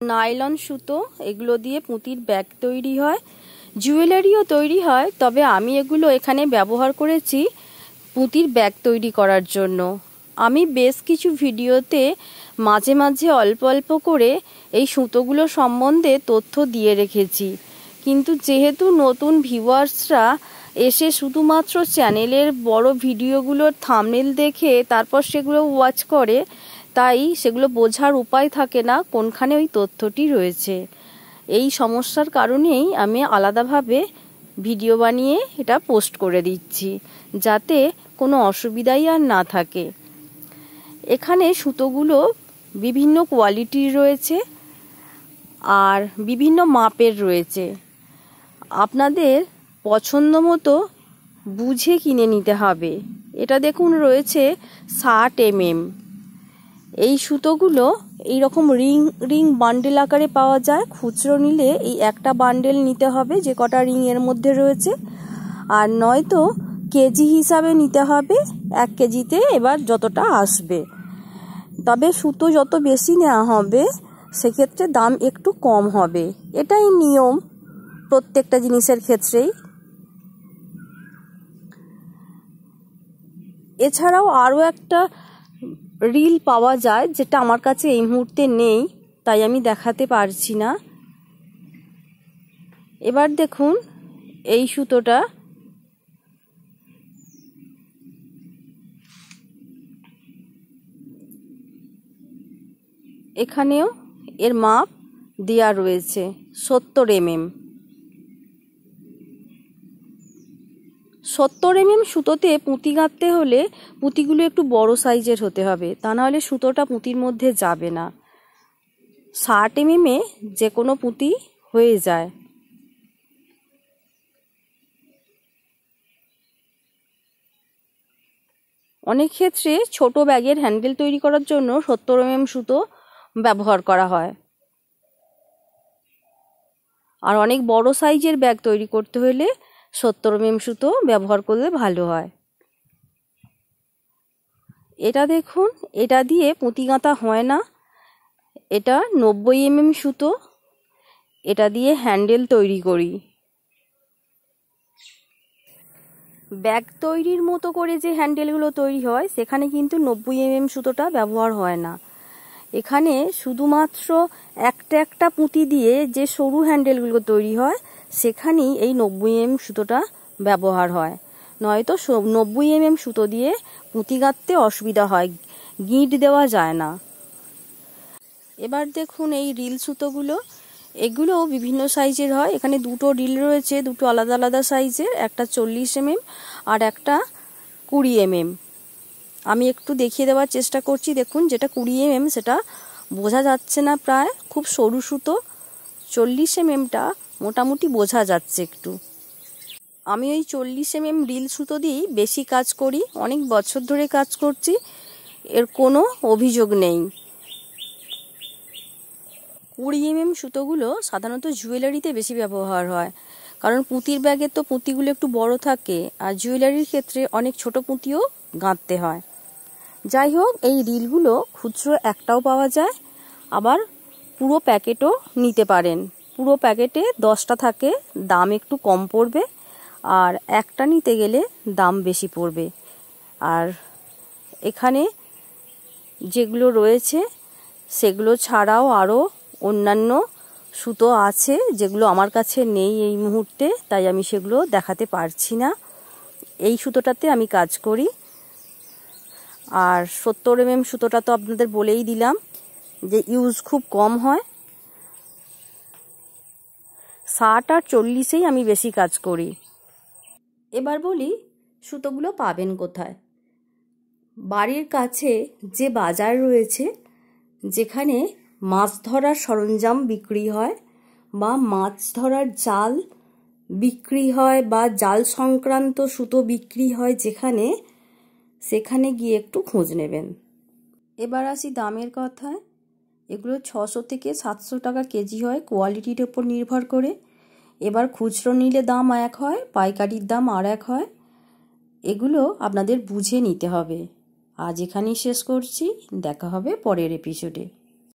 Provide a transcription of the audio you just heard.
Nylon সুতো এগুলো দিয়ে পুঁতির ব্যাগ তৈরি হয়, জুয়েলারিও তৈরি হয়। তবে আমি এগুলো এখানে ব্যবহার করেছি পুঁতির ব্যাগ তৈরি করার জন্য। আমি বেশ কিছু ভিডিওতে মাঝে মাঝে অল্প অল্প করে এই সুতোগুলো সম্বন্ধে তথ্য দিয়ে রেখেছি, কিন্তু যেহেতু নতুন ভিউয়ার্সরা এসে শুধুমাত্র চ্যানেলের বড় ভিডিওগুলোর থাম্বনেল দেখে তারপর সেগুলো ওয়াচ করে, তাই সেগুলো বোঝার উপায় থাকে না কোনখানে ওই তথ্যটি রয়েছে। এই সমস্যার কারণেই আমি আলাদাভাবে ভিডিও বানিয়ে এটা পোস্ট করে দিচ্ছি, যাতে কোনো অসুবিধাই আর না থাকে। এখানে সুতোগুলো বিভিন্ন কোয়ালিটির রয়েছে আর বিভিন্ন মাপের রয়েছে। আপনাদের পছন্দ মতো বুঝে কিনে নিতে হবে। এটা দেখুন রয়েছে 60 mm। এই সুতোগুলো এইরকম রিং রিং বান্ডেল আকারে পাওয়া যায়। খুচরো নিলে এই একটা বান্ডেল নিতে হবে যে কটা রিং এর মধ্যে রয়েছে, আর নয়তো কেজি হিসাবে নিতে হবে। 1 কেজিতে এবার যতটা আসবে। তবে সুতো যত বেশি নেওয়া হবে সেক্ষেত্রে দাম একটু কম হবে, এটাই নিয়ম প্রত্যেকটা জিনিসের ক্ষেত্রেই। এছাড়াও আরও একটা রিল পাওয়া যায়, যেটা আমার কাছে এই মুহূর্তে নেই, তাই আমি দেখাতে পারছি না। এবার দেখুন এই সুতোটা, এখানেও এর মাপ দেওয়া রয়েছে 70 mm। 70 mm সুতোতে পুঁতি গাঁথতে হলে পুঁতিগুলো একটু বড় সাইজের হতে হবে, তা নাহলে সুতোটা পুঁতির মধ্যে যাবে না। 60 mm যে কোনো পুঁতি হয়ে যায়। অনেক ক্ষেত্রে ছোট ব্যাগের হ্যান্ডেল তৈরি করার জন্য 70 mm সুতো ব্যবহার করা হয়, আর অনেক বড় সাইজের ব্যাগ তৈরি করতে হলে 70 mm সুতো ব্যবহার করলে ভালো হয়। এটা দেখুন, এটা দিয়ে পুঁতি গাঁথা হয় না। এটা 90 mm সুতো, এটা দিয়ে হ্যান্ডেল তৈরি করি। ব্যাগ তৈরির মতো করে যে হ্যান্ডেলগুলো তৈরি হয় সেখানে কিন্তু 90 mm সুতোটা ব্যবহার হয় না। এখানে শুধুমাত্র একটা একটা পুঁতি দিয়ে যে সরু হ্যান্ডেলগুলো তৈরি হয় সেখানেই এই 90 mm সুতোটা ব্যবহার হয়। নয়তো 90 mm সুতো দিয়ে পুঁতি গাঁথতে অসুবিধা হয়, গিঁট দেওয়া যায় না। এবার দেখুন এই রিল সুতোগুলো, এগুলো বিভিন্ন সাইজের হয়। এখানে দুটো রিল রয়েছে, দুটো আলাদা আলাদা সাইজের, একটা 40 mm আর একটা 20 mm। আমি একটু দেখিয়ে দেওয়ার চেষ্টা করছি। দেখুন যেটা 20 mm সেটা বোঝা যাচ্ছে না, প্রায় খুব সরু সুতো। 40 mmটা মোটামুটি বোঝা যাচ্ছে একটু। আমি ওই 40 mm রিল সুতো দিয়েই বেশি কাজ করি, অনেক বছর ধরে কাজ করছি, এর কোনো অভিযোগ নেই। 20 mm সুতোগুলো সাধারণত জুয়েলারিতে বেশি ব্যবহার হয়, কারণ পুঁতির ব্যাগে তো পুঁতিগুলো একটু বড় থাকে, আর জুয়েলারির ক্ষেত্রে অনেক ছোট পুঁতিও গাঁথতে হয়। যাই হোক, এই রিলগুলো খুচরো একটাও পাওয়া যায়, আবার পুরো প্যাকেটও নিতে পারেন। পুরো প্যাকেটে 10টা থাকে, দাম একটু কম পড়বে, আর একটা নিতে গেলে দাম বেশি পড়বে। আর এখানে যেগুলো রয়েছে সেগুলো ছাড়াও আরও অন্যান্য সুতো আছে যেগুলো আমার কাছে নেই এই মুহূর্তে, তাই আমি সেগুলো দেখাতে পারছি না। এই সুতোটাতে আমি কাজ করি। আর 70 mm সুতোটা তো আপনাদের বলেই দিলাম যে ইউজ খুব কম হয়। 60 আর 40-এই আমি বেশি কাজ করি। এবার বলি সুতোগুলো পাবেন কোথায়। বাড়ির কাছে যে বাজার রয়েছে, যেখানে মাছ ধরার সরঞ্জাম বিক্রি হয় বা মাছ ধরার জাল বিক্রি হয় বা জাল সংক্রান্ত সুতো বিক্রি হয় যেখানে, সেখানে গিয়ে একটু খোঁজ নেবেন। এবার আসি দামের কথায়। এগুলো 600 থেকে 700 টাকা কেজি হয়, কোয়ালিটির উপর নির্ভর করে। এবার খুচরো নিলে দাম এক হয়, পাইকারির দাম আর এক হয়। এগুলো আপনাদের বুঝে নিতে হবে। আজ এখানেই শেষ করছি, দেখা হবে পরের এপিসোডে।